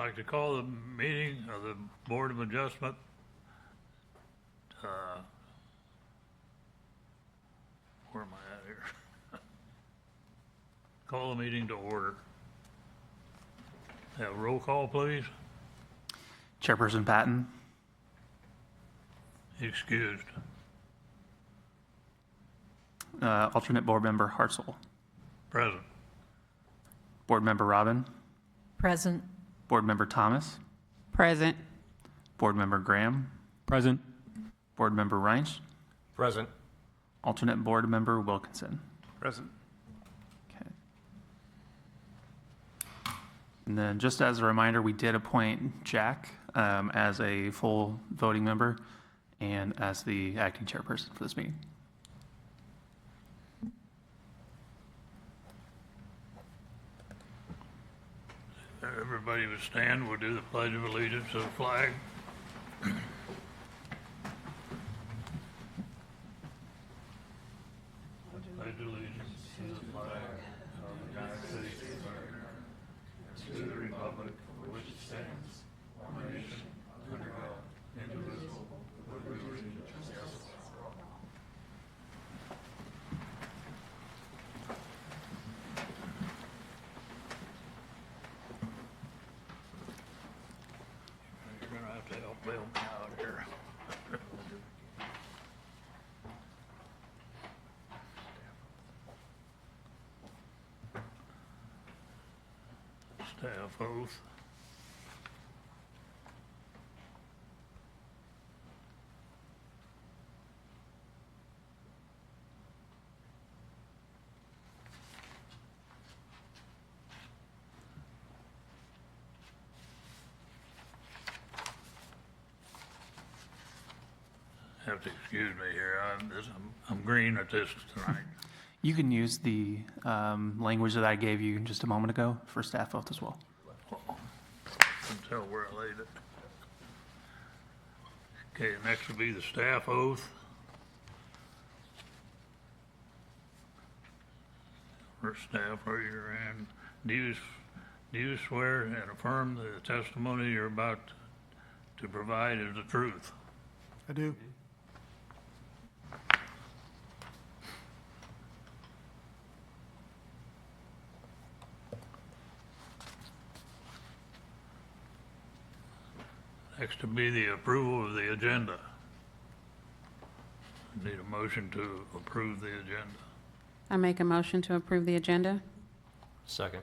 I'd like to call the meeting of the Board of Adjustment where am I at here? Call the meeting to order. Have a roll call, please. Chairperson Patton, Excused. alternate board member Hartzell, Present. board member Robin, Present. board member Thomas, Present. board member Graham, Present. board member Reinsch, Present. alternate board member Wilkinson. Present. Okay. And then just as a reminder, we did appoint Jack as a full voting member and as the acting chairperson for this meeting. Everybody would stand. We'll do the Pledge of Allegiance to the flag. Pledge allegiance to the flag of the United States of America, and to the republic for which it stands, one nation, under God, indivisible, with liberty and justice for all. You're gonna have to help bail me out here. Staff oath. Have to excuse me here. I'm green at this tonight. You can use the language that I gave you just a moment ago for staff oath as well. Can tell where I laid it. Okay, next will be the staff oath. First staff, raise your hand. Do you swear and affirm that the testimony you're about to provide is the truth? I do. Next will be the approval of the agenda. Need a motion to approve the agenda. I make a motion to approve the agenda. Second.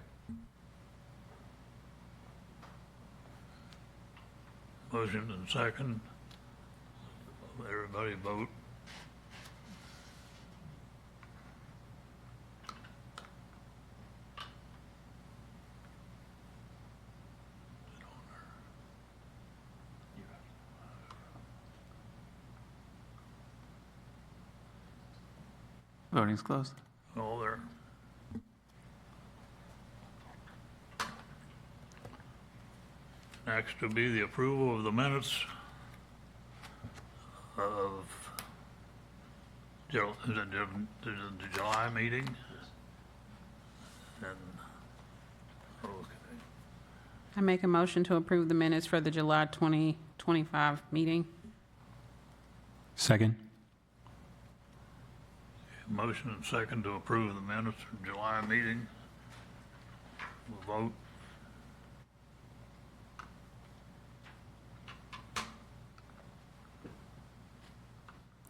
Motion and second. Everybody vote. Voting's closed. All there. Next will be the approval of the minutes of the July meeting. And, okay. I make a motion to approve the minutes for the July 2025 meeting. Second. Motion and second to approve the minutes of July meeting. We'll vote.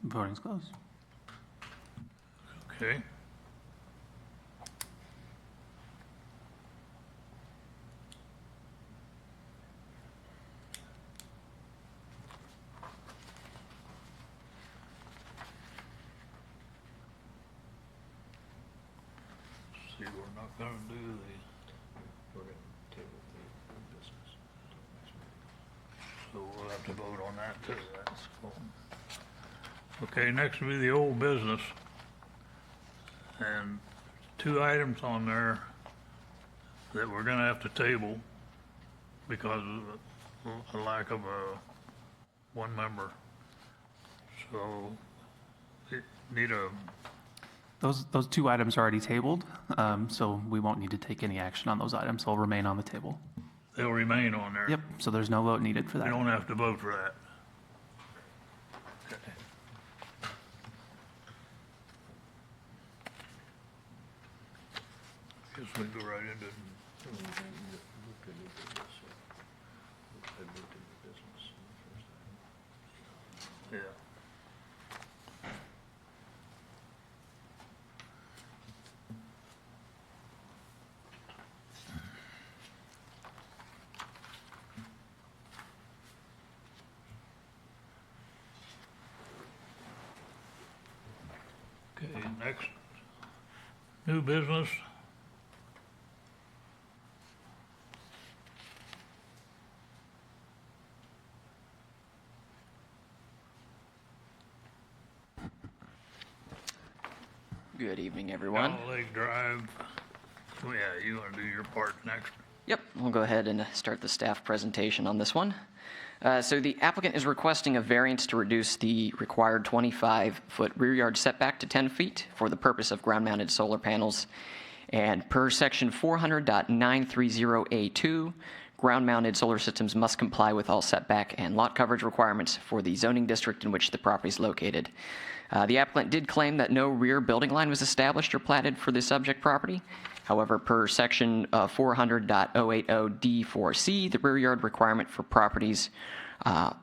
Voting's closed. Okay. See, we're not gonna do We're going to table the business. so we'll have to vote on that too. That's cool. Okay, next will be the old business. And two items on there that we're gonna have to table because of a lack of one member. So, need a, Those two items are already tabled, so we won't need to take any action on those items. They'll remain on the table. they'll remain on there. Yep, so there's no vote needed for We that. don't have to vote for that. Okay. Guess we go right into, Look into this, I looked into business in the first item. yeah. Okay, next, new business. Good evening, everyone. Cow Lake Drive. Oh, yeah, you want to do your part next? Yep, we'll go ahead and start the staff presentation on this one. So the applicant is requesting a variance to reduce the required 25-foot rear yard setback to 10 feet for the purpose of ground-mounted solar panels. And per section 400.930A2, ground-mounted solar systems must comply with all setback and lot coverage requirements for the zoning district in which the property is located. The applicant did claim that no rear building line was established or platted for the subject property. However, per section 400.080D4C, the rear yard requirement for properties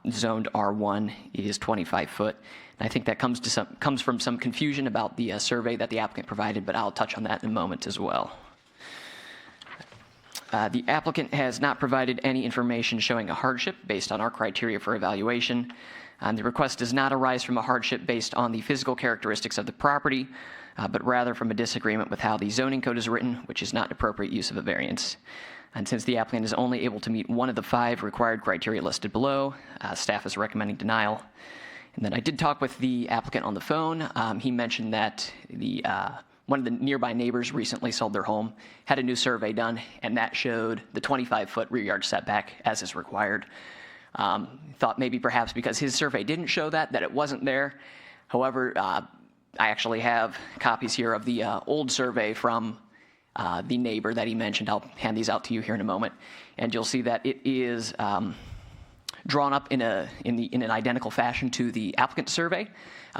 zoned R1 is 25 foot. And I think that comes from some confusion about the survey that the applicant provided, but I'll touch on that in a moment as well. The applicant has not provided any information showing a hardship based on our criteria for evaluation. The request does not arise from a hardship based on the physical characteristics of the property, but rather from a disagreement with how the zoning code is written, which is not appropriate use of a variance. And since the applicant is only able to meet one of the 5 required criteria listed below, staff is recommending denial. And then I did talk with the applicant on the phone. He mentioned that one of the nearby neighbors recently sold their home, had a new survey done, and that showed the 25-foot rear yard setback as is required. Thought maybe perhaps because his survey didn't show that it wasn't there. However, I actually have copies here of the old survey from the neighbor that he mentioned. I'll hand these out to you here in a moment, and you'll see that it is drawn up in an identical fashion to the applicant's survey.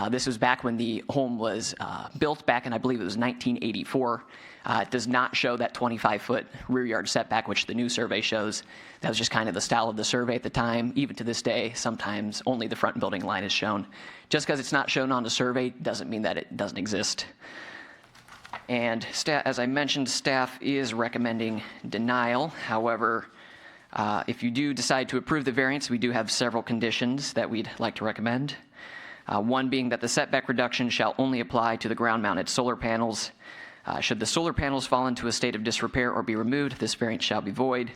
This was back when the home was built back in, I believe it was 1984. It does not show that 25-foot rear yard setback, which the new survey shows. That was just kind of the style of the survey at the time. Even to this day, sometimes only the front building line is shown. Just because it's not shown on the survey doesn't mean that it doesn't exist. And as I mentioned, staff is recommending denial. However, if you do decide to approve the variance, we do have several conditions that we'd like to recommend. One being that the setback reduction shall only apply to the ground-mounted solar panels. Should the solar panels fall into a state of disrepair or be removed, this variance shall be void.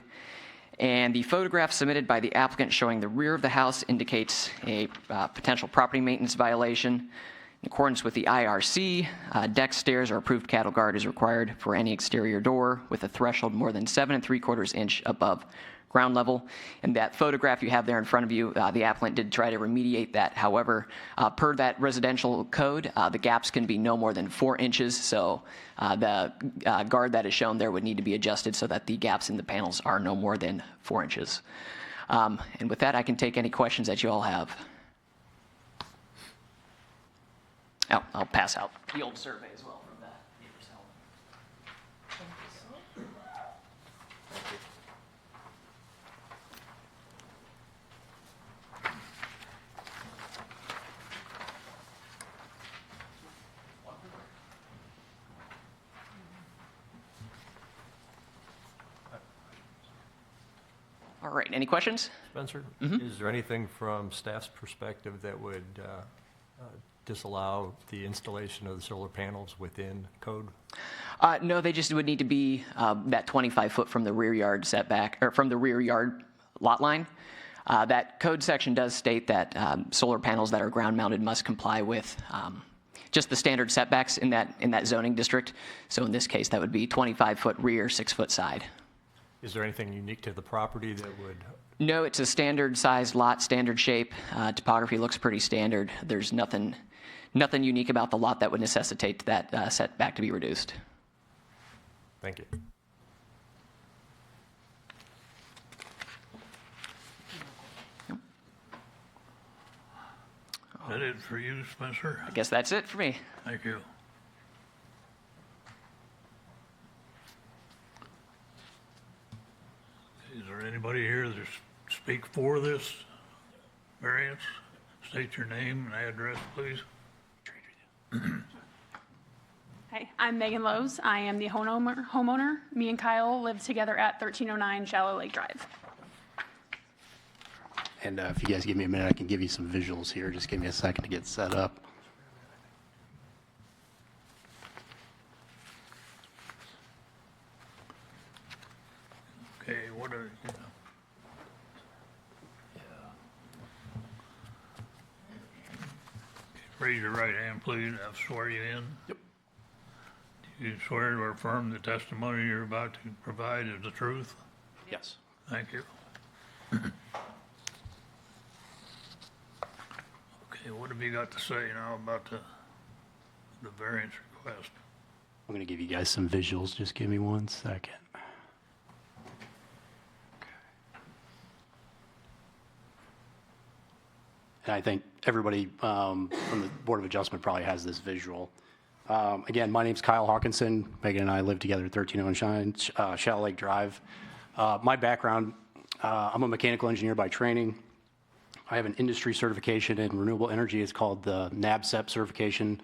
And the photograph submitted by the applicant showing the rear of the house indicates a potential property maintenance violation. In accordance with the IRC, deck, stairs, or approved cattle guard is required for any exterior door with a threshold more than 7 3/4 inch above ground level. And that photograph you have there in front of you, the applicant did try to remediate that. However, per that residential code, the gaps can be no more than 4 inches. So the guard that is shown there would need to be adjusted so that the gaps in the panels are no more than 4 inches. And with that, I can take any questions that you all have. Oh, I'll pass out the old survey as well from that neighbor's home. All right, any questions? Spencer, is there anything from staff's perspective that would disallow the installation of the solar panels within code? No, they just would need to be that 25 foot from the rear yard setback, or from the rear yard lot line. That code section does state that solar panels that are ground mounted must comply with just the standard setbacks in that zoning district. So in this case, that would be 25 foot rear, 6 foot side. Is there anything unique to the property that would? No, it's a standard sized lot, standard shape. Topography looks pretty standard. There's nothing unique about the lot that would necessitate that setback to be reduced. Thank you. that it for you, Spencer? I guess that's it for me. Thank you. Is there anybody here to speak for this variance? State your name and address, please. Hi, I'm Megan Lowe's. I am the homeowner. Me and Kyle live together at 1309 Shallow Lake Drive. And if you guys give me a minute, I can give you some visuals here. Just give me a second to get set up. Okay, what are, Raise your right hand, please. I swear you in. Yep. Do you swear or affirm the testimony you're about to provide is the truth? Yes. Thank you. Okay, what have you got to say now about the variance request? I'm going to give you guys some visuals. Just give me 1 second. And I think everybody from the Board of Adjustment probably has this visual. Again, my name's Kyle Hawkinson. Megan and I live together at 1309 Shallow Lake Drive. My background, I'm a mechanical engineer by training. I have an industry certification in renewable energy. It's called the NABCEP certification,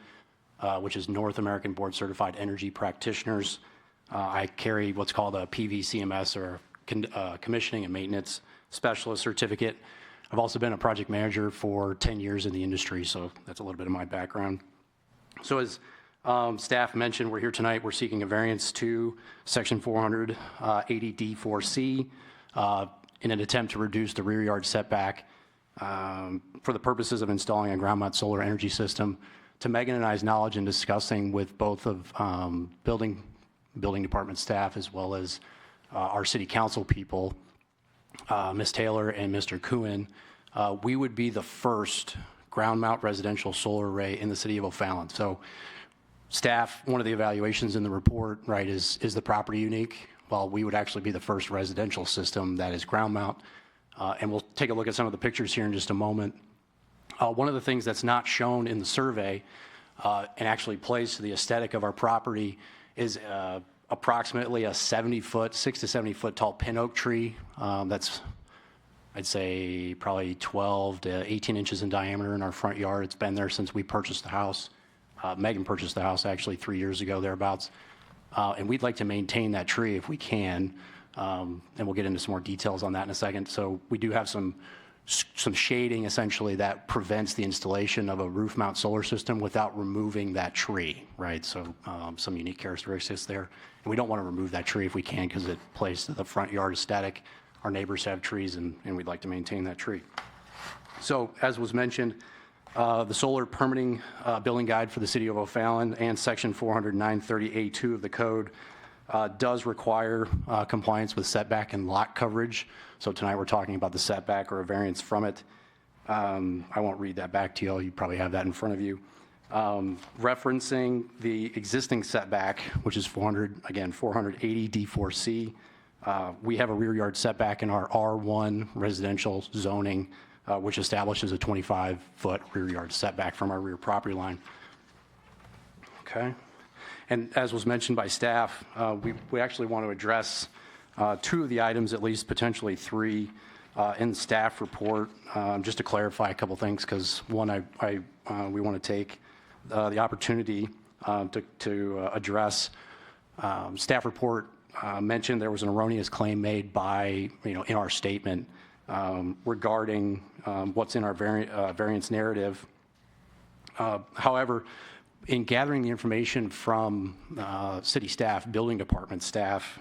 which is North American Board Certified Energy Practitioners. I carry what's called a PVCMS, or Commissioning and Maintenance Specialist certificate. I've also been a project manager for 10 years in the industry, so that's a little bit of my background. So as staff mentioned, we're here tonight. We're seeking a variance to Section 480D4C in an attempt to reduce the rear yard setback for the purposes of installing a ground mount solar energy system. To Megan and I's knowledge and discussing with both of building department staff as well as our city council people, Ms. Taylor and Mr. Kuhn, we would be the first ground mount residential solar array in the city of O'Fallon. So staff, one of the evaluations in the report, right, is the property unique? Well, we would actually be the first residential system that is ground mount. And we'll take a look at some of the pictures here in just a moment. One of the things that's not shown in the survey and actually plays to the aesthetic of our property is approximately a 70-foot, 6 to 70-foot tall pin oak tree that's, I'd say, probably 12 to 18 inches in diameter in our front yard. It's been there since we purchased the house. Megan purchased the house actually 3 years ago, thereabouts. And we'd like to maintain that tree if we can. And we'll get into some more details on that in a second. So we do have some shading essentially that prevents the installation of a roof mount solar system without removing that tree, right? So some unique characteristics there. And we don't want to remove that tree if we can because it plays to the front yard aesthetic. Our neighbors have trees and we'd like to maintain that tree. So as was mentioned, the solar permitting building guide for the city of O'Fallon and section 40930A2 of the code does require compliance with setback and lot coverage. So tonight we're talking about the setback or a variance from it. I won't read that back to you all. You probably have that in front of you. Referencing the existing setback, which is 480 D4C, we have a rear yard setback in our R1 residential zoning, which establishes a 25-foot rear yard setback from our rear property line. Okay. And as was mentioned by staff, we actually want to address 2 of the items, at least potentially 3, in the staff report, just to clarify a couple things, because one, we want to take the opportunity to address. Staff report mentioned there was an erroneous claim made by, in our statement regarding what's in our variance narrative. However, in gathering the information from city staff, building department staff,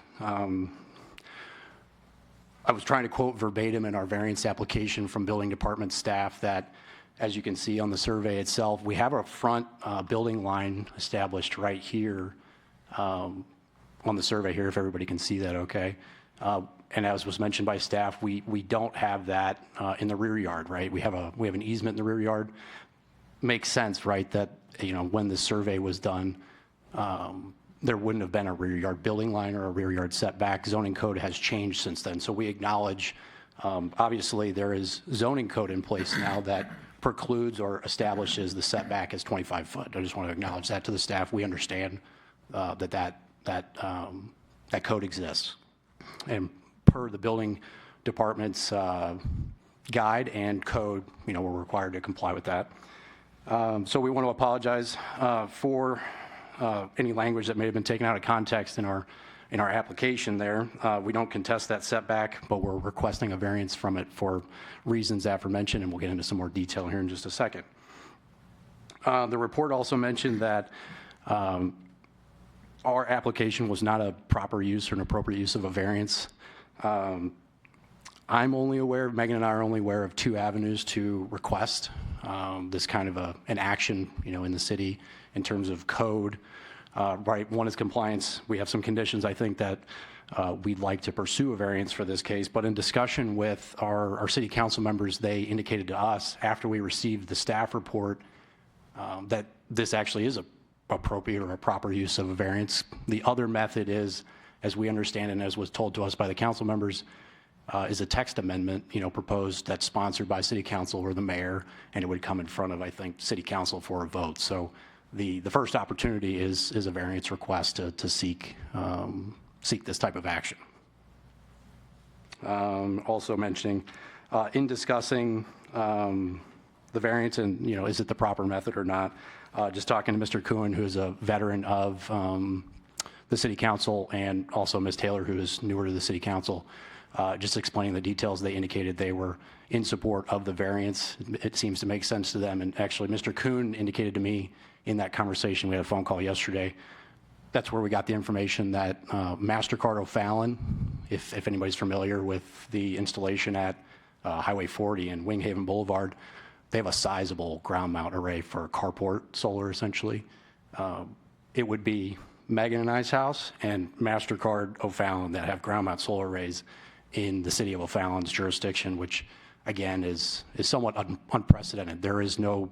I was trying to quote verbatim in our variance application from building department staff that, as you can see on the survey itself, we have a front building line established right here on the survey here, if everybody can see that okay. And as was mentioned by staff, we don't have that in the rear yard, right? We have an easement in the rear yard. Makes sense, right, that when the survey was done, there wouldn't have been a rear yard building line or a rear yard setback. Zoning code has changed since then. So we acknowledge, obviously, there is zoning code in place now that precludes or establishes the setback as 25 foot. I just want to acknowledge that to the staff. We understand that code exists. And per the building department's guide and code, we're required to comply with that. So we want to apologize for any language that may have been taken out of context in our application there. We don't contest that setback, but we're requesting a variance from it for reasons aforementioned, and we'll get into some more detail here in just a second. The report also mentioned that our application was not a proper use or an appropriate use of a variance. I'm only aware, Megan and I are only aware of 2 avenues to request this kind of an action, in the city in terms of code. Right, one is compliance. We have some conditions, I think, that we'd like to pursue a variance for this case, but in discussion with our city council members, they indicated to us after we received the staff report that this actually is a appropriate or a proper use of a variance. The other method is, as we understand and as was told to us by the council members, is a text amendment, proposed that's sponsored by city council or the mayor, and it would come in front of, I think, city council for a vote. So the first opportunity is a variance request to seek this type of action. Also mentioning, in discussing the variance and, is it the proper method or not, just talking to Mr. Kuhn, who is a veteran of the city council, and also Ms. Taylor, who is newer to the city council, just explaining the details. They indicated they were in support of the variance. It seems to make sense to them. And actually, Mr. Kuhn indicated to me in that conversation, we had a phone call yesterday, that's where we got the information that MasterCard O'Fallon, if anybody's familiar with the installation at Highway 40 and Winghaven Boulevard, they have a sizable ground mount array for carport solar, essentially. It would be Megan and I's house and MasterCard O'Fallon that have ground mount solar arrays in the city of O'Fallon's jurisdiction, which again is somewhat unprecedented. There is no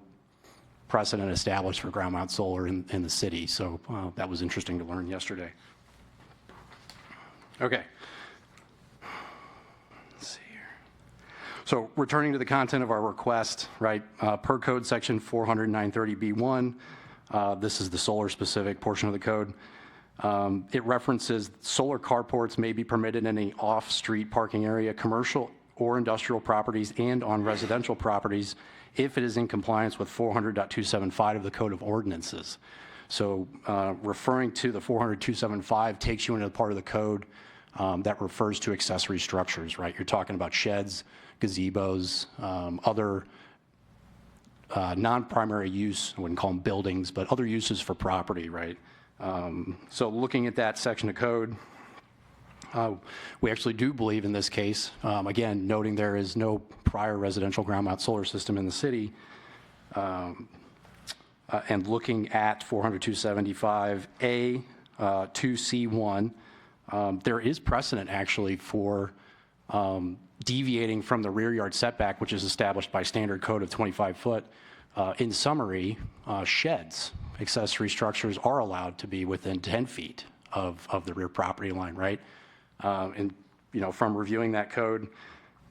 precedent established for ground mount solar in the city. So that was interesting to learn yesterday. Okay. Let's see here. So returning to the content of our request, right, per code section 40930B1, this is the solar specific portion of the code. It references solar carports may be permitted in any off-street parking area, commercial or industrial properties, and on residential properties if it is in compliance with 400.275 of the Code of Ordinances. So referring to the 400.275 takes you into the part of the code that refers to accessory structures, right? You're talking about sheds, gazebos, other non-primary use, I wouldn't call them buildings, but other uses for property, right? So looking at that section of code, we actually do believe in this case, again, noting there is no prior residential ground mount solar system in the city, and looking at 400.275A 2C1, there is precedent actually for deviating from the rear yard setback, which is established by standard code of 25 foot. In summary, sheds, accessory structures are allowed to be within 10 feet of the rear property line, right? And, from reviewing that code,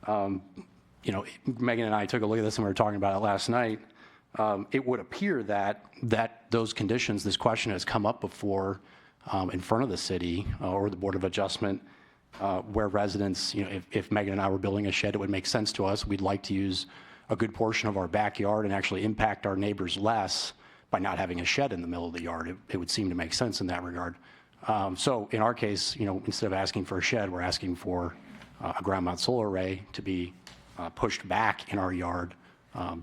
Megan and I took a look at this and we were talking about it last night. It would appear that those conditions, this question has come up before in front of the city or the Board of Adjustment, where residents, if Megan and I were building a shed, it would make sense to us. We'd like to use a good portion of our backyard and actually impact our neighbors less by not having a shed in the middle of the yard. It would seem to make sense in that regard. So in our case, instead of asking for a shed, we're asking for a ground mount solar array to be pushed back in our yard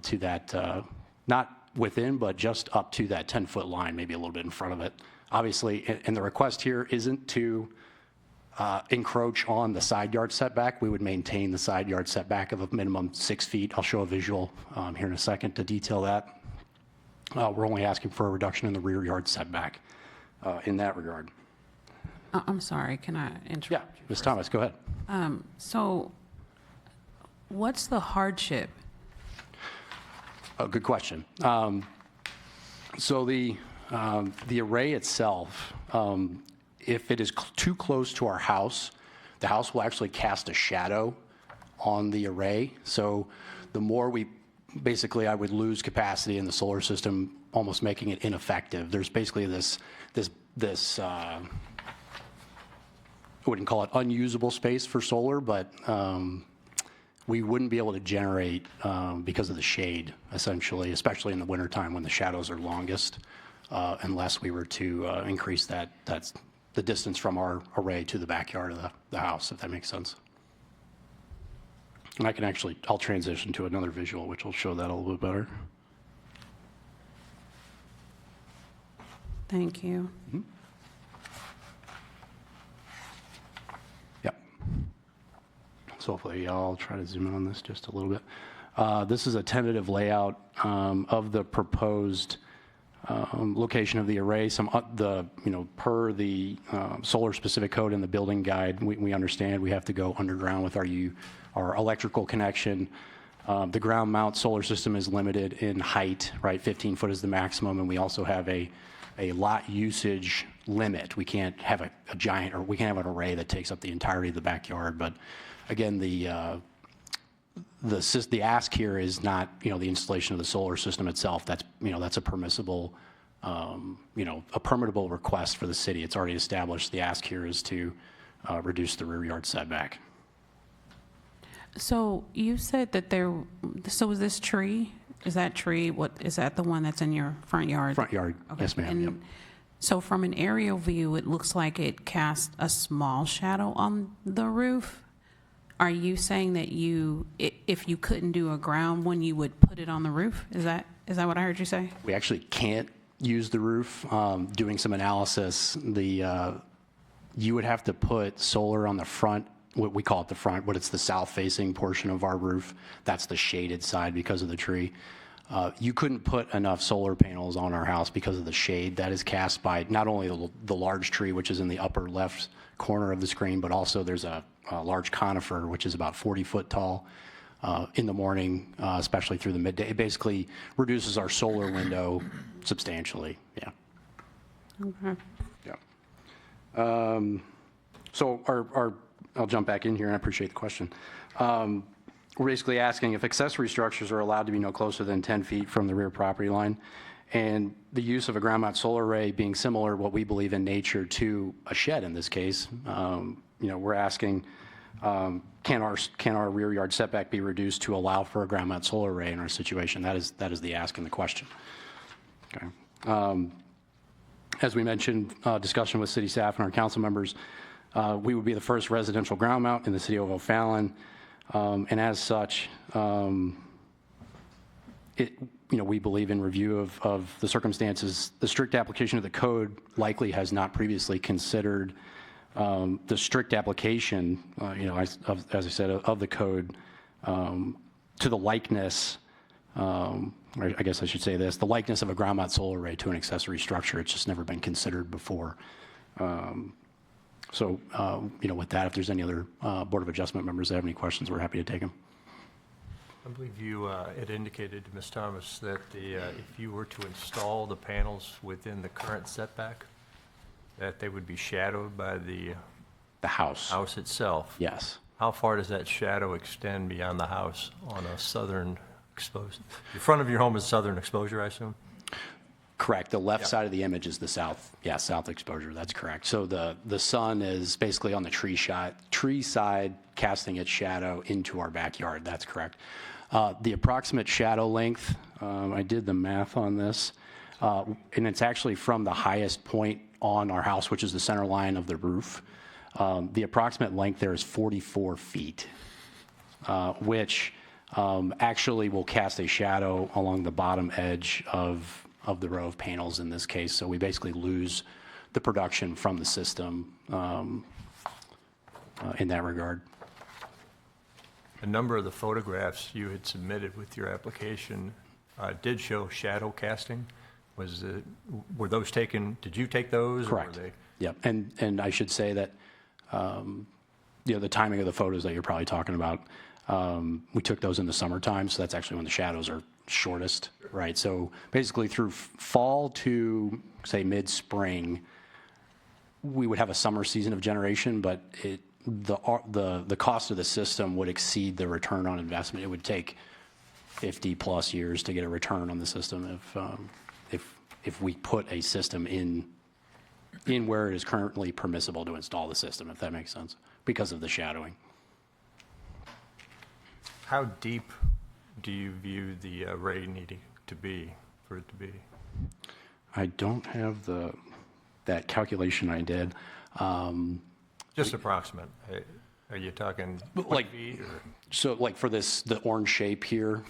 to that, not within, but just up to that 10-foot line, maybe a little bit in front of it. Obviously, and the request here isn't to encroach on the side yard setback. We would maintain the side yard setback of a minimum 6 feet. I'll show a visual here in a second to detail that. We're only asking for a reduction in the rear yard setback in that regard. I'm sorry, can I interrupt? Yeah, Ms. Thomas, go ahead. So what's the hardship? Good question. So the array itself, if it is too close to our house, the house will actually cast a shadow on the array. So the more we basically I would lose capacity in the solar system, almost making it ineffective. There's basically this I wouldn't call it unusable space for solar, but we wouldn't be able to generate because of the shade, essentially, especially in the wintertime when the shadows are longest, unless we were to increase that's the distance from our array to the backyard of the house, if that makes sense. And I'll transition to another visual, which will show that a little bit better. Thank you. Yep. So hopefully I'll try to zoom in on this just a little bit. This is a tentative layout of the proposed location of the array. Per the solar specific code in the building guide, we understand we have to go underground with our electrical connection. The ground mount solar system is limited in height, right? 15 foot is the maximum, and we also have a lot usage limit. We can't have a giant, or we can't have an array that takes up the entirety of the backyard. But again, the ask here is not, the installation of the solar system itself. That's a permissible, a permittable request for the city. It's already established. The ask here is to reduce the rear yard setback. So you said that so is this tree, is that the one that's in your front yard? Front yard, Okay. yes, ma'am. And Yep. so from an aerial view, it looks like it casts a small shadow on the roof. Are you saying that if you couldn't do a ground one, you would put it on the roof? Is that what I heard you say? We actually can't use the roof. Doing some analysis, you would have to put solar on the front, what we call it the front, but it's the south-facing portion of our roof. That's the shaded side because of the tree. You couldn't put enough solar panels on our house because of the shade that is cast by not only the large tree, which is in the upper left corner of the screen, but also there's a large conifer, which is about 40 foot tall. In the morning, especially through the midday, it basically reduces our solar window substantially. Yeah. Okay. Yeah. So I'll jump back in here, and I appreciate the question. We're basically asking if accessory structures are allowed to be no closer than 10 feet from the rear property line, and the use of a ground mount solar array being similar, what we believe in nature, to a shed in this case. We're asking, can our rear yard setback be reduced to allow for a ground mount solar array in our situation? That is the ask in the question. Okay. As we mentioned, discussion with city staff and our council members, we would be the first residential ground mount in the city of O'Fallon, and as such, we believe in review of the circumstances, the strict application of the code likely has not previously considered the strict application, as I said, of the code to the likeness, or I guess I should say this, the likeness of a ground mount solar array to an accessory structure. It's just never been considered before. With that, if there's any other Board of Adjustment members that have any questions, we're happy to take them. I believe you had indicated to Ms. Thomas that if you were to install the panels within the current setback, that they would be shadowed by the house itself. Yes. How far does that shadow extend beyond the house on a southern exposure? The front of your home is southern exposure, I assume? Correct. The left side of the image is the south. Yeah, south exposure. That's correct. So the sun is basically on the tree side, casting its shadow into our backyard. That's correct. The approximate shadow length, I did the math on this, and it's actually from the highest point on our house, which is the center line of the roof. The approximate length there is 44 feet, which actually will cast a shadow along the bottom edge of the row of panels in this case. So we basically lose the production from the system in that regard. A number of the photographs you had submitted with your application did show shadow casting. Were those taken, did you take those? Correct. Or were they? Yep. And I should say that, the timing of the photos that you're probably talking about, we took those in the summertime, so that's actually when the shadows are shortest, right? So basically through fall to, say, mid-spring, we would have a summer season of generation, but the cost of the system would exceed the return on investment. It would take 50-plus years to get a return on the system if we put a system in where it is currently permissible to install the system, if that makes sense, because of the shadowing. How deep do you view the array needing to be, for it to be? I don't have that calculation I did. Just approximate. Are you talking 20 feet or? So like for this, the orange shape here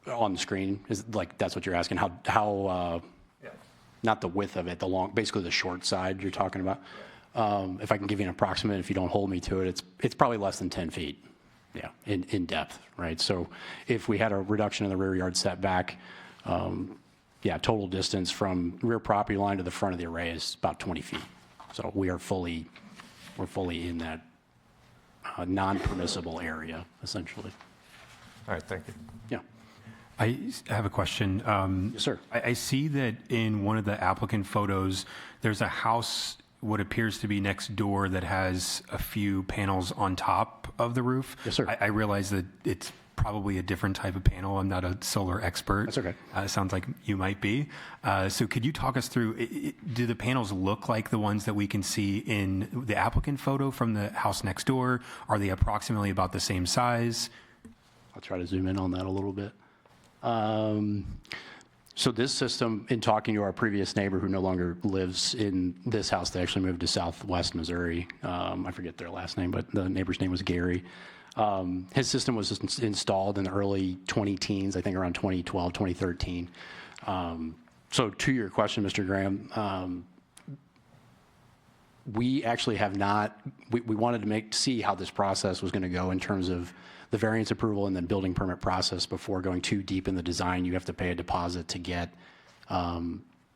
on the screen, is like, that's what you're asking, how Yeah. not the width of it, basically the short side you're talking about. If I can give you an approximate, if you don't hold me to it, it's probably less than 10 feet, yeah, in depth, right? So if we had a reduction in the rear yard setback, yeah, total distance from rear property line to the front of the array is about 20 feet. So we're fully in that non-permissible area, essentially. All right, thank you. Yeah. I have a question. Yes, sir. I see that in one of the applicant photos, there's a house, what appears to be next door, that has a few panels on top of the roof. Yes, sir. I realize that it's probably a different type of panel. I'm not a solar expert. That's okay. Sounds like you might be. So could you talk us through, do the panels look like the ones that we can see in the applicant photo from the house next door? Are they approximately about the same size? I'll try to zoom in on that a little bit. So this system, in talking to our previous neighbor who no longer lives in this house, they actually moved to Southwest Missouri. I forget their last name, but the neighbor's name was Gary. His system was installed in the early 20-teens, I think around 2012, 2013. So to your question, Mr. Graham, we actually have not, we wanted to see how this process was going to go in terms of the variance approval and then building permit process before going too deep in the design. You have to pay a deposit to get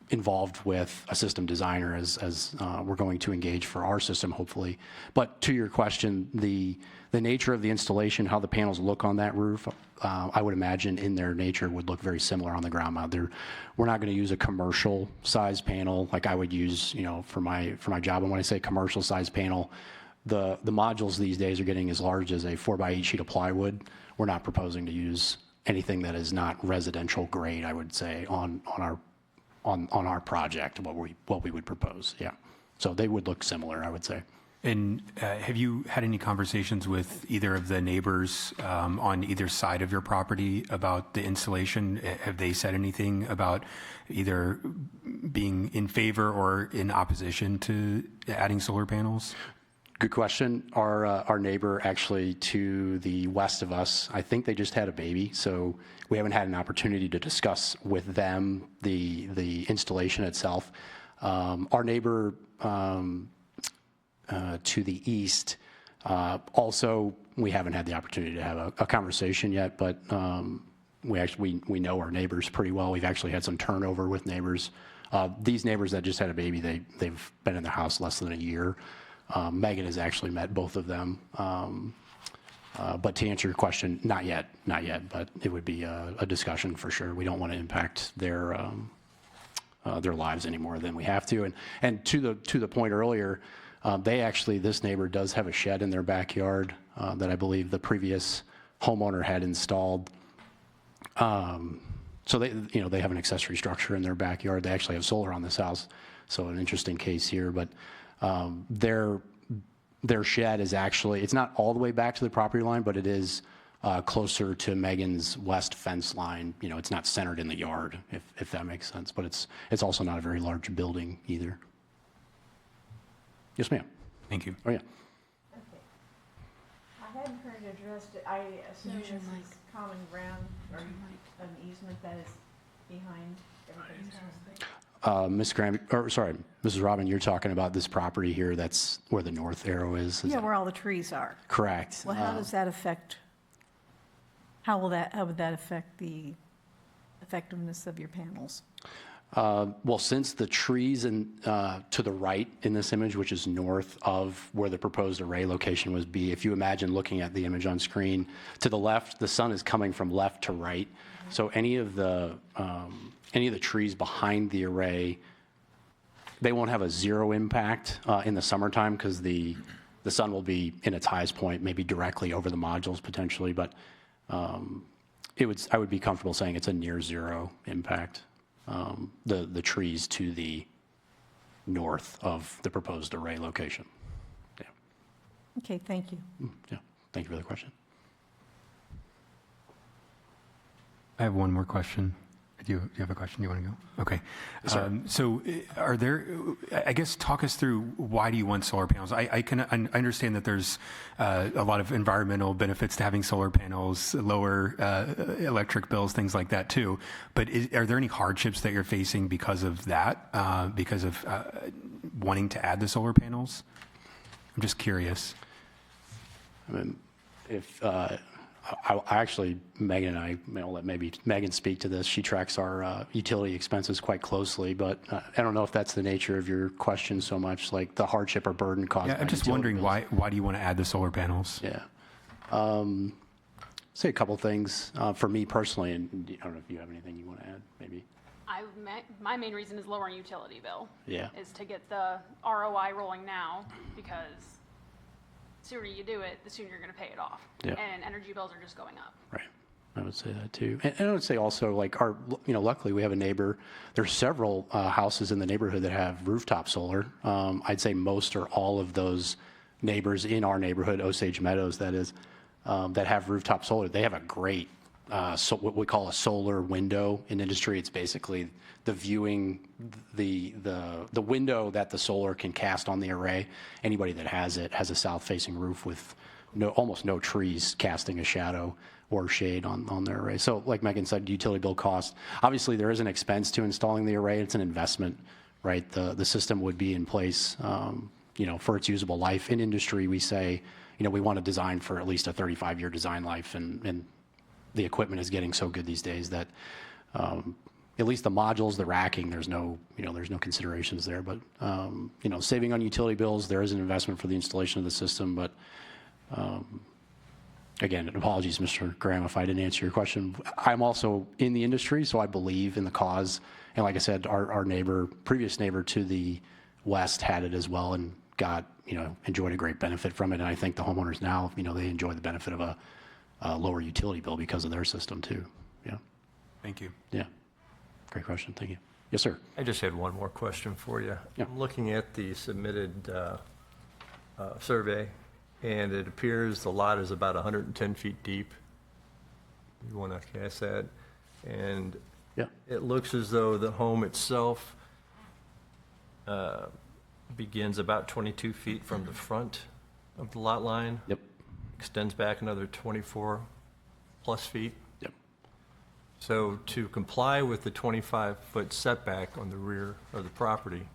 involved with a system designer as we're going to engage for our system, hopefully. But to your question, the nature of the installation, how the panels look on that roof, I would imagine in their nature would look very similar on the ground mount. We're not going to use a commercial size panel like I would use, for my job. And when I say commercial size panel, the modules these days are getting as large as a 4x8 sheet of plywood. We're not proposing to use anything that is not residential grade, I would say, on our project, what we would propose. Yeah. So they would look similar, I would say. And have you had any conversations with either of the neighbors on either side of your property about the installation? Have they said anything about either being in favor or in opposition to adding solar panels? Good question. Our neighbor actually to the west of us, I think they just had a baby, so we haven't had an opportunity to discuss with them the installation itself. Our neighbor to the east, also, we haven't had the opportunity to have a conversation yet, but we know our neighbors pretty well. We've actually had some turnover with neighbors. These neighbors that just had a baby, they've been in the house less than a year. Megan has actually met both of them. But to answer your question, not yet, but it would be a discussion for sure. We don't want to impact their lives any more than we have to. And to the point earlier, this neighbor does have a shed in their backyard that I believe the previous homeowner had installed. So they have an accessory structure in their backyard. They actually have solar on this house. So an interesting case here, but their shed is actually, it's not all the way back to the property line, but it is closer to Megan's west fence line. It's not centered in the yard, if that makes sense, but it's also not a very large building either. Yes, ma'am. Thank you. Oh, yeah. Okay. I hadn't heard it addressed. I assume this is common ground or an easement that is behind everybody's house. Ms. Graham, or sorry, Mrs. Robin, you're talking about this property here. That's where the north arrow is. Yeah, where all the trees are. Correct. Well, how does that affect, how would that affect the effectiveness of your panels? Well, since the trees to the right in this image, which is north of where the proposed array location would be, if you imagine looking at the image on screen, to the left, the sun is coming from left to right. Mm-hmm. So any of the trees behind the array, they won't have a zero impact in the summertime because the sun will be in its highest point, maybe directly over the modules potentially, but I would be comfortable saying it's a near zero impact. The trees to the north of the proposed array location. Yeah. Okay, thank you. Yeah. Thank you for the question. I have one more question. Do you have a question? You want to go? Okay. So are there, I guess, talk us through why do you want solar panels? I understand that there's a lot of environmental benefits to having solar panels, lower electric bills, things like that too. But are there any hardships that you're facing because of that, because of wanting to add the solar panels? I'm just curious. I mean, if I actually, Megan and I'll let maybe Megan speak to this. She tracks our utility expenses quite closely, but I don't know if that's the nature of your question so much, like the hardship or burden caused by I'm just utility wondering bills. why do you want to add the solar panels? Yeah. Say a couple things for me personally, and I don't know if you have anything you want to add, maybe. My main reason is lowering utility bill. Yeah. Is to get the ROI rolling now, because the sooner you do it, the sooner you're going to pay it off. Yeah. And energy bills are just going up. Right. I would say that too. And I would say also, like, luckily we have a neighbor. There's several houses in the neighborhood that have rooftop solar. I'd say most or all of those neighbors in our neighborhood, Osage Meadows, that is, that have rooftop solar, they have a great, what we call a solar window in industry. It's basically the viewing, the window that the solar can cast on the array. Anybody that has it has a south-facing roof with almost no trees casting a shadow or shade on their array. So like Megan said, utility bill cost. Obviously, there is an expense to installing the array. It's an investment, right? The system would be in place, for its usable life. In industry, we say, we want to design for at least a 35-year design life, and the equipment is getting so good these days that at least the modules, the racking, there's no considerations there. But saving on utility bills, there is an investment for the installation of the system. But again, apologies, Mr. Graham, if I didn't answer your question. I'm also in the industry, so I believe in the cause. And like I said, our previous neighbor to the west had it as well and enjoyed a great benefit from it. And I think the homeowners now, they enjoy the benefit of a lower utility bill because of their system too. Yeah. Thank you. Yeah. Great question. Thank you. Yes, sir. I just had one more question for you. Yeah. I'm looking at the submitted survey, and it appears the lot is about 110 feet deep. You want to cast that? And Yeah. it looks as though the home itself begins about 22 feet from the front of the lot line. Yep. Extends back another 24 plus feet. Yep. So to comply with the 25-foot setback on the rear of the property,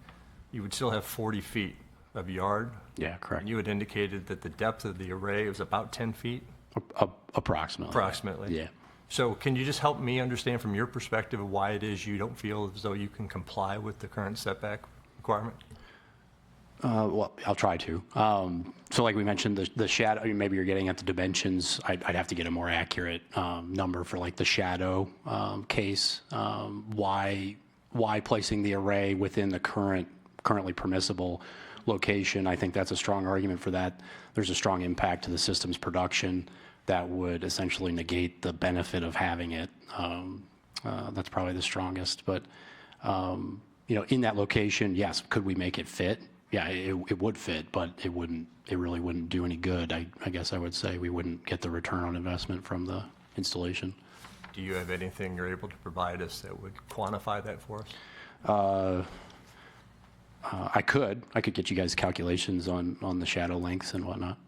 you would still have 40 feet of yard. Yeah, correct. And you had indicated that the depth of the array was about 10 feet? Approximately. Approximately. Yeah. So can you just help me understand from your perspective of why it is you don't feel as though you can comply with the current setback requirement? Well, I'll try to. So like we mentioned, the shadow, maybe you're getting at the dimensions. I'd have to get a more accurate number for like the shadow case. Why placing the array within the currently permissible location? I think that's a strong argument for that. There's a strong impact to the system's production that would essentially negate the benefit of having it. That's probably the strongest. But in that location, yes, could we make it fit? Yeah, it would fit, but it really wouldn't do any good. I guess I would say we wouldn't get the return on investment from the installation. Do you have anything you're able to provide us that would quantify that for us? I could get you guys calculations on the shadow lengths and whatnot.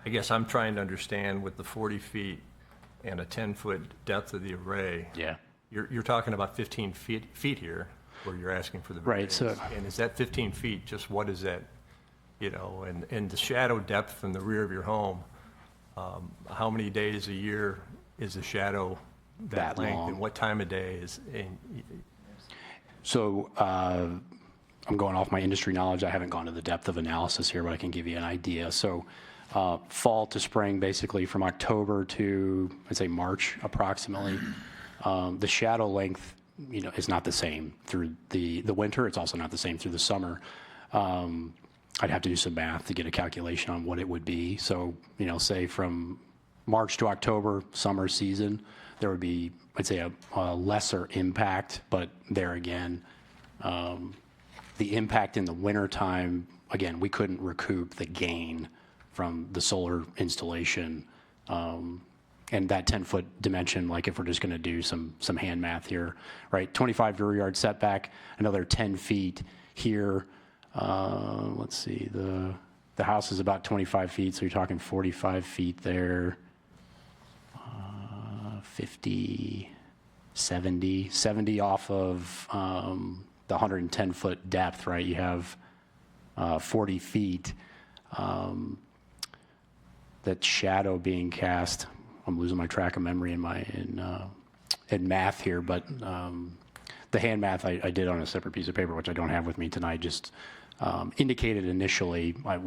I guess I'm trying to understand with the 40 feet and a 10-foot depth of the array. Yeah. You're talking about 15 feet here, where you're asking for the Right, variance. so- And is that 15 feet, just what is that, and the shadow depth from the rear of your home, how many days a year is the shadow that That length? long. And what time of day is, So I'm going off my industry knowledge. I haven't gone to the depth of analysis here, but I can give you an idea. So fall to spring, basically from October to, I'd say, March approximately, the shadow length is not the same through the winter. It's also not the same through the summer. I'd have to do some math to get a calculation on what it would be. So, say from March to October summer season, there would be, I'd say, a lesser impact, but there again, the impact in the wintertime, again, we couldn't recoup the gain from the solar installation. And that 10-foot dimension, like if we're just going to do some hand math here, right? 25 rear yard setback, another 10 feet here. Let's see, the house is about 25 feet, so you're talking 45 feet there. 50, 70 off of the 110-foot depth, right? You have 40 feet. That shadow being cast, I'm losing my track of memory in math here, but the hand math I did on a separate piece of paper, which I don't have with me tonight, just indicated initially, I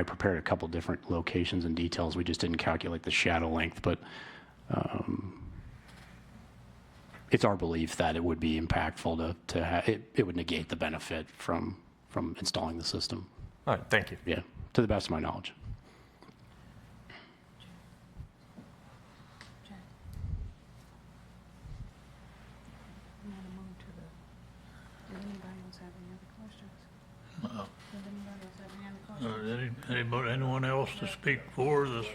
prepared a couple different locations and details. We just didn't calculate the shadow length, but it's our belief that it would be impactful to have, it would negate the benefit from installing the system. All right, thank you. Yeah, to the best of my knowledge. Anyone else to speak for this? Is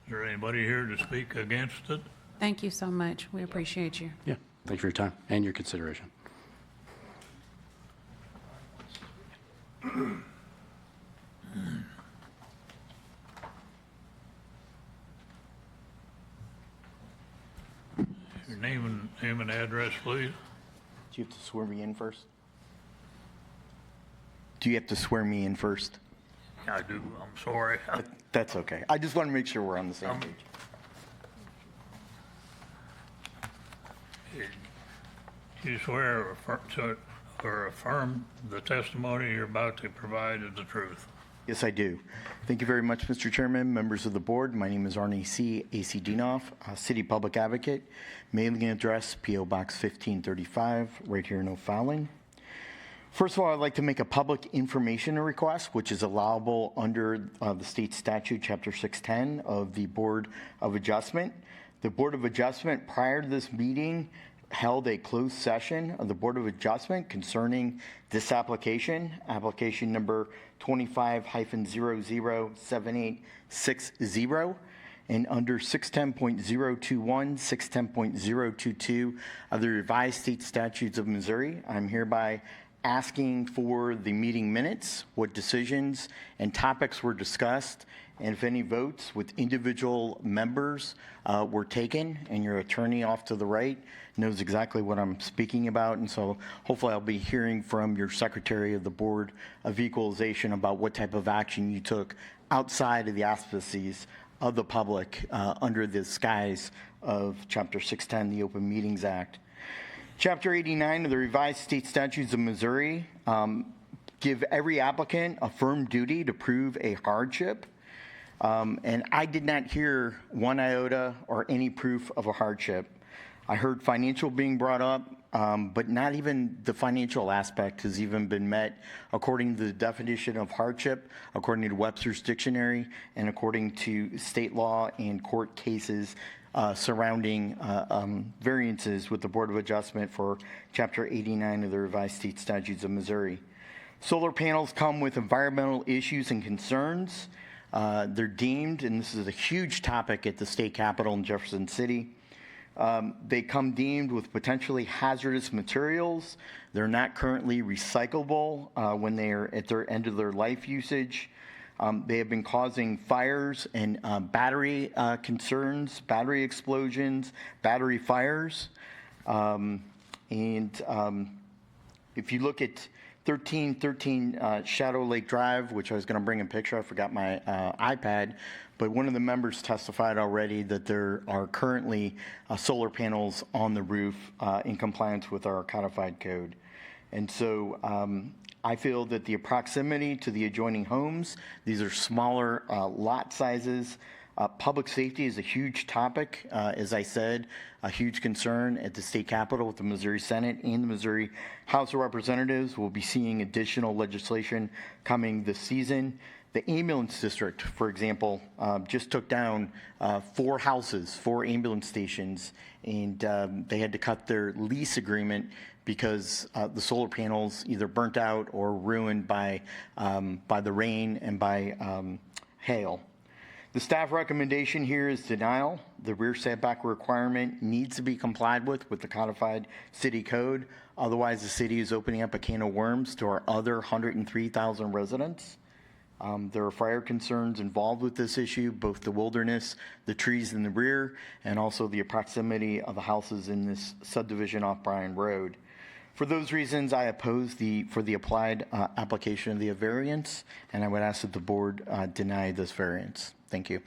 there anybody here to speak against it? Thank you so much. We appreciate you. Yeah, thanks for your time and your consideration. Your name and address, please. Do you have to swear me in first? Do you have to swear me in first? I do, I'm sorry. That's okay. I just want to make sure we're on the same page. You swear or affirm the testimony you're about to provide is the truth? Yes, I do. Thank you very much, Mr. Chairman, members of the board. My name is Arnie C. A.C. Dinoff, City Public Advocate, mailing address P.O. Box 1535, right here in O'Fallon. First of all, I'd like to make a public information request, which is allowable under the state statute, Chapter 610 of the Board of Adjustment. The Board of Adjustment, prior to this meeting, held a closed session of the Board of Adjustment concerning this application, application number 25-007860, and under 610.021, 610.022 of the revised state statutes of Missouri, I'm hereby asking for the meeting minutes, what decisions and topics were discussed, and if any votes with individual members were taken, and your attorney off to the right knows exactly what I'm speaking about. And so hopefully I'll be hearing from your Secretary of the Board of Equalization about what type of action you took outside of the auspices of the public under the skies of Chapter 610, the Open Meetings Act. Chapter 89 of the revised state statutes of Missouri give every applicant a firm duty to prove a hardship. And I did not hear one iota or any proof of a hardship. I heard financial being brought up, but not even the financial aspect has even been met according to the definition of hardship, according to Webster's Dictionary, and according to state law and court cases surrounding variances with the Board of Adjustment for Chapter 89 of the revised state statutes of Missouri. Solar panels come with environmental issues and concerns. They're deemed, and this is a huge topic at the state capitol in Jefferson City, they come deemed with potentially hazardous materials. They're not currently recyclable when they are at their end of their life usage. They have been causing fires and battery concerns, battery explosions, battery fires. If you look at 1313 Shadow Lake Drive, which I was going to bring a picture, I forgot my iPad, but one of the members testified already that there are currently solar panels on the roof in compliance with our codified code. And so I feel that the proximity to the adjoining homes, these are smaller lot sizes. Public safety is a huge topic, as I said, a huge concern at the state capitol with the Missouri Senate and the Missouri House of Representatives. We'll be seeing additional legislation coming this season The ambulance district, for example, just took down 4 houses, 4 ambulance stations, and they had to cut their lease agreement because the solar panels either burnt out or ruined by the rain and by hail. The staff recommendation here is denial. The rear setback requirement needs to be complied with the codified city code. Otherwise, the city is opening up a can of worms to our other 103,000 residents. There are fire concerns involved with this issue, both the wilderness, the trees in the rear, and also the proximity of the houses in this subdivision off Bryan Road. For those reasons, I oppose for the applied application of the variance, and I would ask that the board deny this variance. Thank you.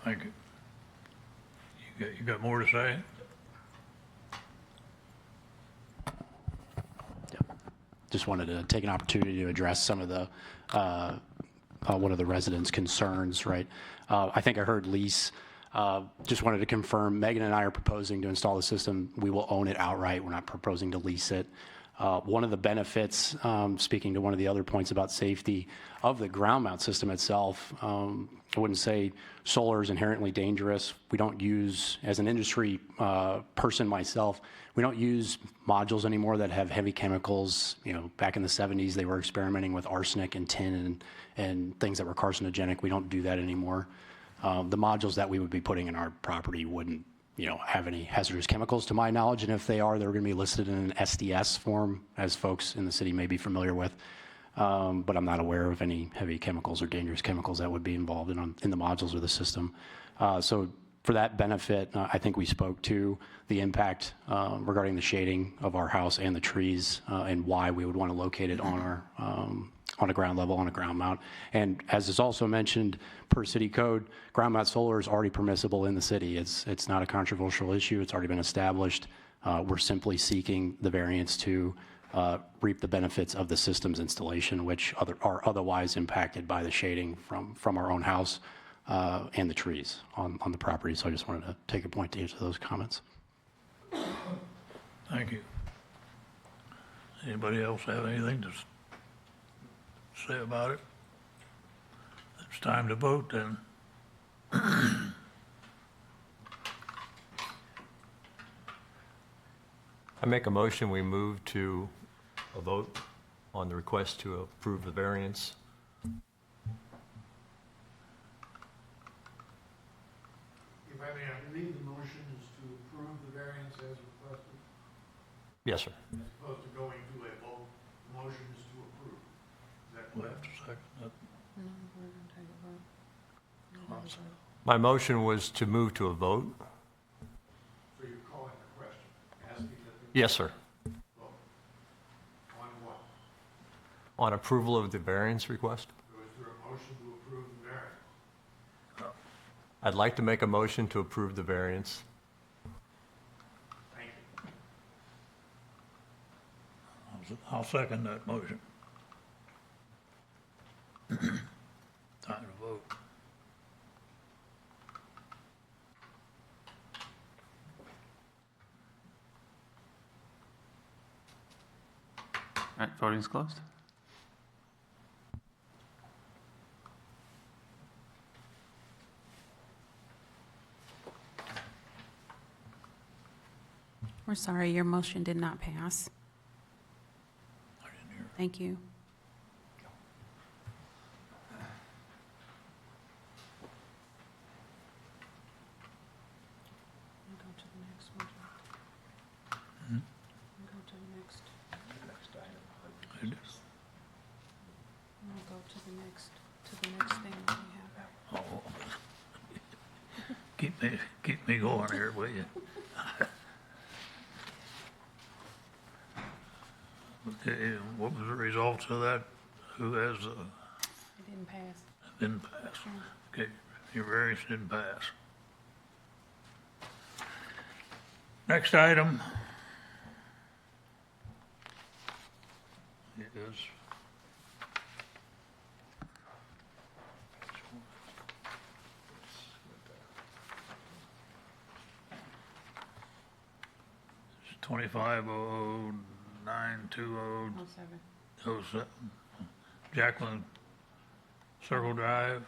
Thank you. You got more to say? Just wanted to take an opportunity to address some of the, one of the residents' concerns, right? I think I heard Lise. Just wanted to confirm, Megan and I are proposing to install the system. We will own it outright. We're not proposing to lease it. One of the benefits, speaking to one of the other points about safety, of the ground mount system itself, I wouldn't say solar is inherently dangerous. We don't use, as an industry person myself, we don't use modules anymore that have heavy chemicals. You know, back in the 70s, they were experimenting with arsenic and tin and things that were carcinogenic. We don't do that anymore. The modules that we would be putting in our property wouldn't, you know, have any hazardous chemicals to my knowledge, and if they are, they're going to be listed in an SDS form, as folks in the city may be familiar with. But I'm not aware of any heavy chemicals or dangerous chemicals that would be involved in the modules or the system. So for that benefit, I think we spoke to the impact regarding the shading of our house and the trees, and why we would want to locate it on our on a ground level, on a ground mount. And as is also mentioned, per city code, ground mount solar is already permissible in the city. It's not a controversial issue. It's already been established. We're simply seeking the variance to reap the benefits of the system's installation, which are otherwise impacted by the shading from our own house and the trees on the property. So I just wanted to take a point to answer those comments. Thank you. Anybody else have anything to say about it? It's time to vote then. I make a motion, we move to a vote on the request to approve the variance. If I may, I believe the motion is to approve the variance as requested, Yes, sir. as opposed to going to a vote. The motion is to approve. Is that We'll correct? have to second that. My motion was to move to a vote. So you're calling the question, asking that the Yes, sir. vote on what? On approval of the variance request. So is there a motion to approve the variance? I'd like to make a motion to approve the variance. Thank you. I'll second that motion. Time to vote. All right, voting is closed. We're sorry, your motion did not pass. I didn't hear. Thank you. Go to the next one. Go to the next. I just- We'll go to the next thing that we have. Oh. Keep me going here, will you? Okay, what was the results of that? Who has, It didn't pass. didn't pass? Okay, your variance didn't pass. Next item is it's 2500920007. 07. Jacqueline Circle Drive.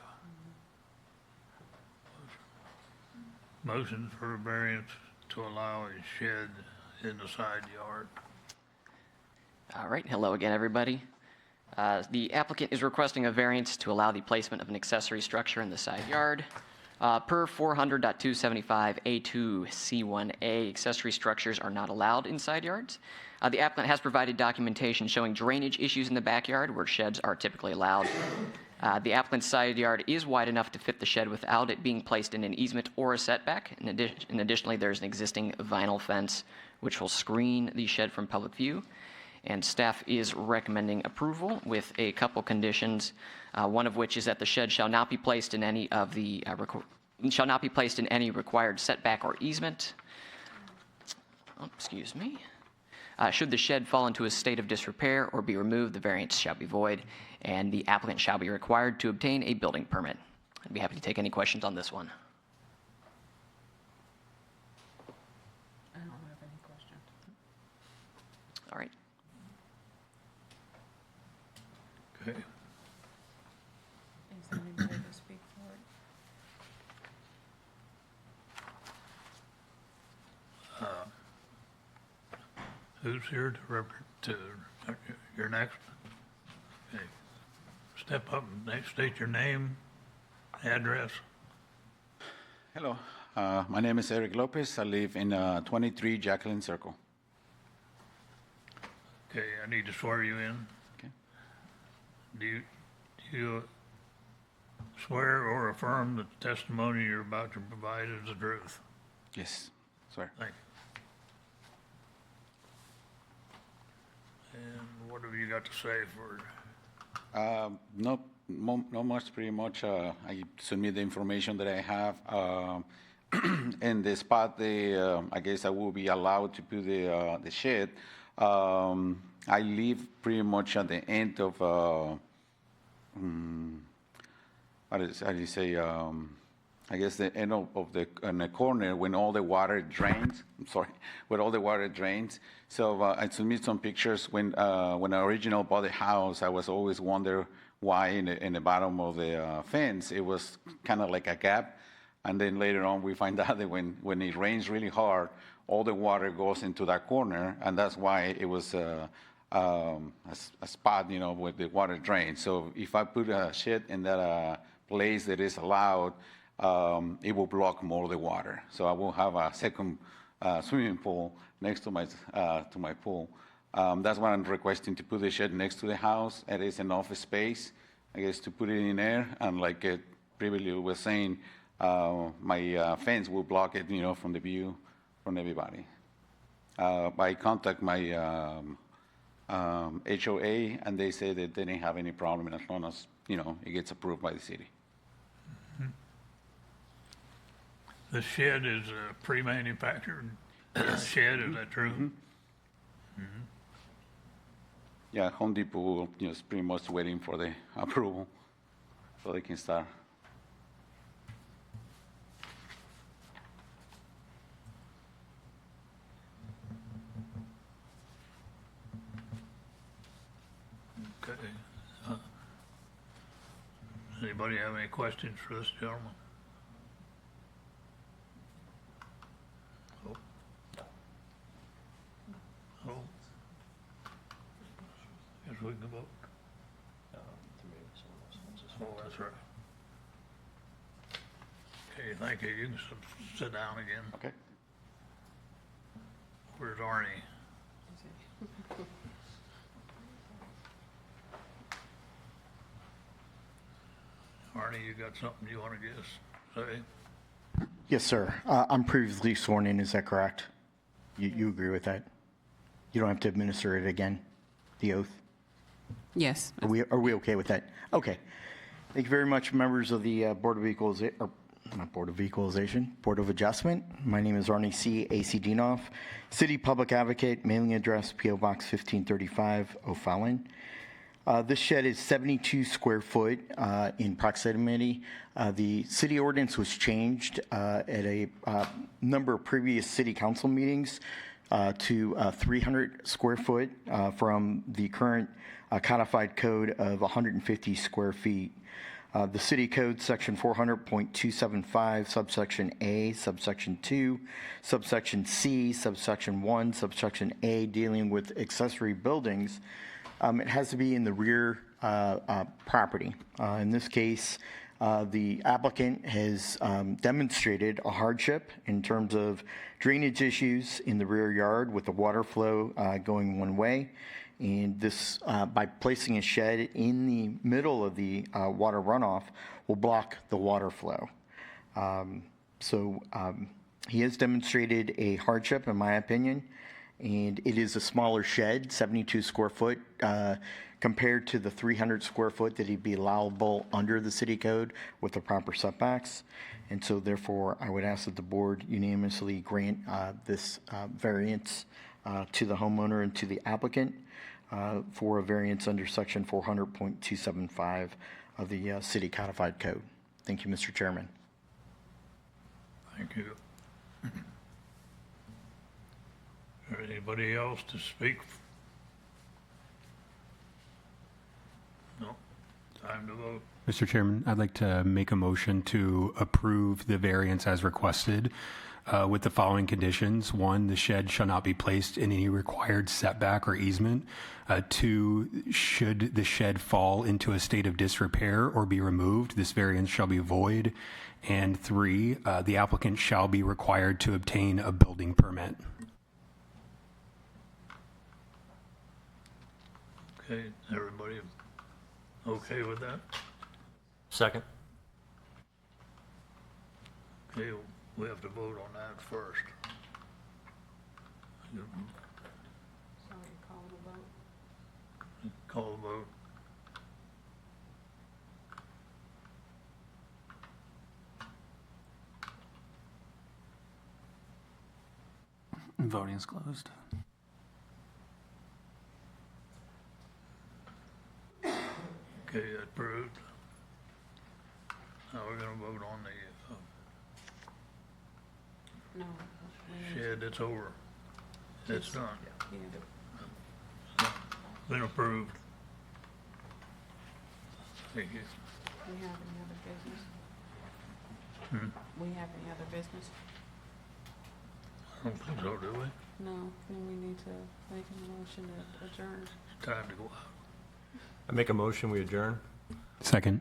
Motion for a variance to allow a shed in the side yard. All right, hello again, everybody. The applicant is requesting a variance to allow the placement of an accessory structure in the side yard. Per 400.275A2C1A, accessory structures are not allowed in side yards. The applicant has provided documentation showing drainage issues in the backyard where sheds are typically allowed. The applicant's side yard is wide enough to fit the shed without it being placed in an easement or a setback. And additionally, there's an existing vinyl fence which will screen the shed from public view. And staff is recommending approval with a couple conditions, one of which is that the shed shall not be placed in any of the required setback or easement. Oh, excuse me. Should the shed fall into a state of disrepair or be removed, the variance shall be void, and the applicant shall be required to obtain a building permit. I'd be happy to take any questions on this one. I don't have any questions. All right. Okay. Is there anybody to speak for it? Who's here to you're next? Okay. Step up and state your name, address. Hello, my name is Eric Lopez. I live in 23 Jacqueline Circle. Okay, I need to swear you in. Okay. Do you swear or affirm that the testimony you're about to provide is the truth? Yes, sir. Thank you. And what have you got to say for? Not much, pretty much. I submit the information that I have. And the spot, I guess I will be allowed to put the shed. I live pretty much at the end of, how do you say, I guess the end of in the corner when all the water drains. I'm sorry, when all the water drains. So I submit some pictures. When I originally bought the house, I was always wonder why in the bottom of the fence it was kind of like a gap. And then later on we find out that when it rains really hard, all the water goes into that corner, and that's why it was a spot, where the water drains. So if I put a shed in that place that is allowed, it will block more of the water. So I will have a second swimming pool next to my pool. That's why I'm requesting to put the shed next to the house. It is enough space, I guess, to put it in there. And like previously was saying, my fence will block it, from the view from everybody. I contact my HOA, and they say that they didn't have any problem as long as, it gets approved by the city. The shed is a pre-manufactured shed, is that true? Mm-hmm. Mm-hmm. Yeah, Home Depot is pretty much waiting for the approval so they can start. Okay. Anybody have any questions for this gentleman? Oh. Guess we can vote. Oh, that's right. Okay, thank you. You can sit down again. Okay. Where's Arnie? Arnie, you got something you want to say? Yes, sir. I'm previously sworn in, is that correct? You agree with that? You don't have to administer it again, the oath? Yes. Are we okay with that? Okay. Thank you very much, members of the Board of Equalization, or not Board of Equalization, Board of Adjustment. My name is Arnie C. A.C. Dinoff, City Public Advocate, mailing address, P.O. Box 1535, O'Fallon. This shed is 72 square foot in proximity. The city ordinance was changed at a number of previous city council meetings to 300 square foot from the current codified code of 150 square feet. The city code section 400.275 subsection A, subsection 2, subsection C, subsection 1, subsection A dealing with accessory buildings, it has to be in the rear property. In this case, the applicant has demonstrated a hardship in terms of drainage issues in the rear yard with the water flow going one way. And this, by placing a shed in the middle of the water runoff, will block the water flow. He has demonstrated a hardship, in my opinion, and it is a smaller shed, 72 square foot, compared to the 300 square foot that he'd be allowable under the city code with the proper setbacks. And so therefore, I would ask that the board unanimously grant this variance to the homeowner and to the applicant for a variance under section 400.275 of the city codified code. Thank you, Mr. Chairman. Thank you. Is there anybody else to speak? No? Time to vote. Mr. Chairman, I'd like to make a motion to approve the variance as requested with the following conditions. 1, the shed shall not be placed in any required setback or easement. 2, should the shed fall into a state of disrepair or be removed, this variance shall be void. And 3, the applicant shall be required to obtain a building permit. Okay, everybody okay with that? Second. Okay, we have to vote on that first. Call the vote. Voting is closed. Okay, approved. Now we're gonna vote on the No. shed. It's over. It's done. Yeah. Been approved. Thank you. We have any other business? We have any other business? I don't think so, do we? No, then we need to make a motion to adjourn. Time to go out. I make a motion, we adjourn. Second.